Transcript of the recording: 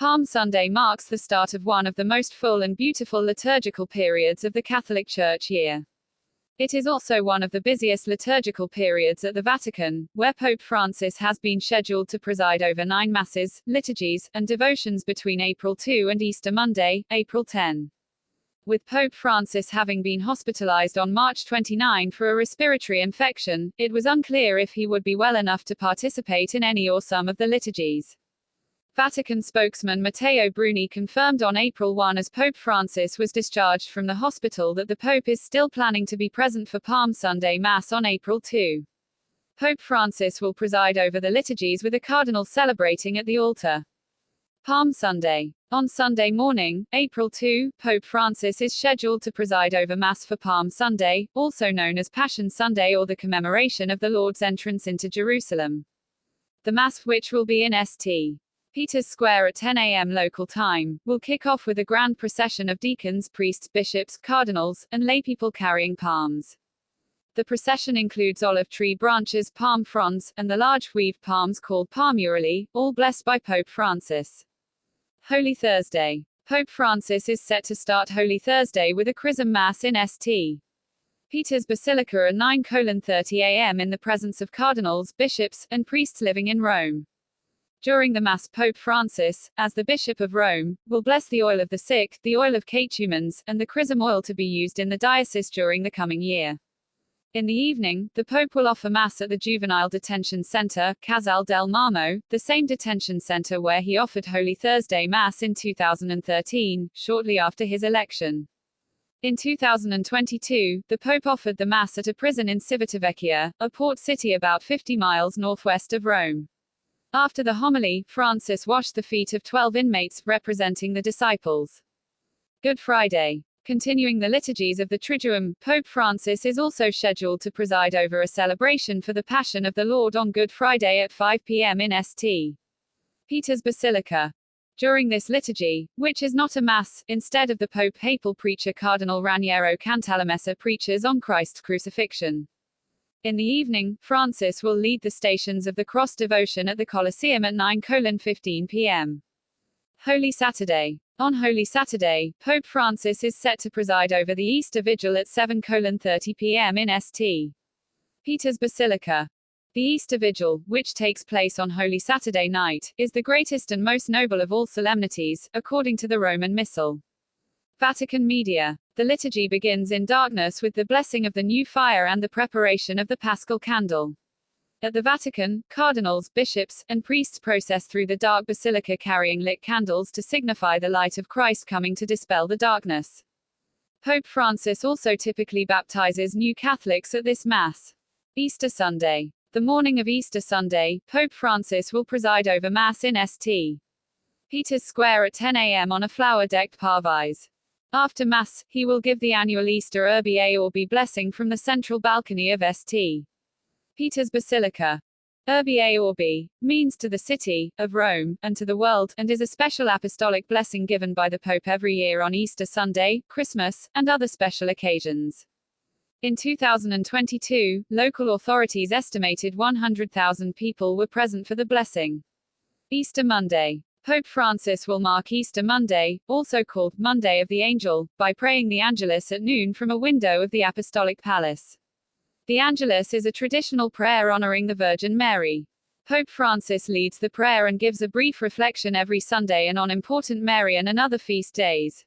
Palm Sunday marks the start of one of the most full and beautiful liturgical periods of the Catholic Church year. It is also one of the busiest liturgical periods at the Vatican, where Pope Francis has been scheduled to preside over 9 masses, liturgies, and devotions between April 2 and Easter Monday, April 10. With Pope Francis having been hospitalized on March 29 for a respiratory infection, it was unclear if he would be well enough to participate in any or some of the liturgies. Vatican spokesman Matteo Bruni confirmed on April 1 as Pope Francis was discharged from the hospital that the Pope is still planning to be present for Palm Sunday Mass on April 2. Pope Francis will preside over the liturgies with a cardinal celebrating at the altar. Palm Sunday. On Sunday morning, April 2, Pope Francis is scheduled to preside over Mass for Palm Sunday, also known as Passion Sunday or the commemoration of the Lord's entrance into Jerusalem. The Mass, which will be in St. Peter's Square at 10 a.m. local time, will kick off with a grand procession of deacons, priests, bishops, cardinals, and laypeople carrying palms. The procession includes olive tree branches, palm fronds, and the large weaved palms called palmurali, all blessed by Pope Francis. Holy Thursday. Pope Francis is set to start Holy Thursday with a Chrism Mass in St. Peter's Basilica at 9:30 a.m. in the presence of cardinals, bishops, and priests living in Rome. During the Mass, Pope Francis, as the Bishop of Rome, will bless the oil of the sick, the oil of catechumens, and the chrism oil to be used in the diocese during the coming year. In the evening, the Pope will offer Mass at the Juvenile Detention Center, Casal del Marmo, the same detention center where he offered Holy Thursday Mass in 2013, shortly after his election. In 2022, the Pope offered the Mass at a prison in Civitavecchia, a port city about 50 miles northwest of Rome. After the homily, Francis washed the feet of 12 inmates, representing the disciples. Good Friday. Continuing the liturgies of the Triduum, Pope Francis is also scheduled to preside over a celebration for the Passion of the Lord on Good Friday at 5 p.m. in St. Peter's Basilica. During this liturgy, which is not a Mass, instead of the Pope, papal preacher Cardinal Raniero Cantalamessa preaches on Christ's crucifixion. In the evening, Francis will lead the Stations of the Cross devotion at the Colosseum at 9:15 p.m. Holy Saturday. On Holy Saturday, Pope Francis is set to preside over the Easter Vigil at 7:30 p.m. in St. Peter's Basilica. The Easter Vigil, which takes place on Holy Saturday night, is the greatest and most noble of all solemnities, according to the Roman Missal. Vatican Media. The liturgy begins in darkness with the blessing of the new fire and the preparation of the Paschal candle. At the Vatican, cardinals, bishops, and priests process through the dark basilica carrying lit candles to signify the light of Christ coming to dispel the darkness. Pope Francis also typically baptizes new Catholics at this Mass. Easter Sunday. The morning of Easter Sunday, Pope Francis will preside over Mass in St. Peter's Square at 10 a.m. on a flower-decked parvise. After Mass, he will give the annual Easter Urbi et Orbi blessing from the central balcony of St. Peter's Basilica. Urbi et Orbi means to the city of Rome, and to the world, and is a special apostolic blessing given by the Pope every year on Easter Sunday, Christmas, and other special occasions. In 2022, local authorities estimated 100,000 people were present for the blessing. Easter Monday. Pope Francis will mark Easter Monday, also called Monday of the Angel, by praying the Angelus at noon from a window of the Apostolic Palace. The Angelus is a traditional prayer honoring the Virgin Mary. Pope Francis leads the prayer and gives a brief reflection every Sunday and on important Marian and other feast days.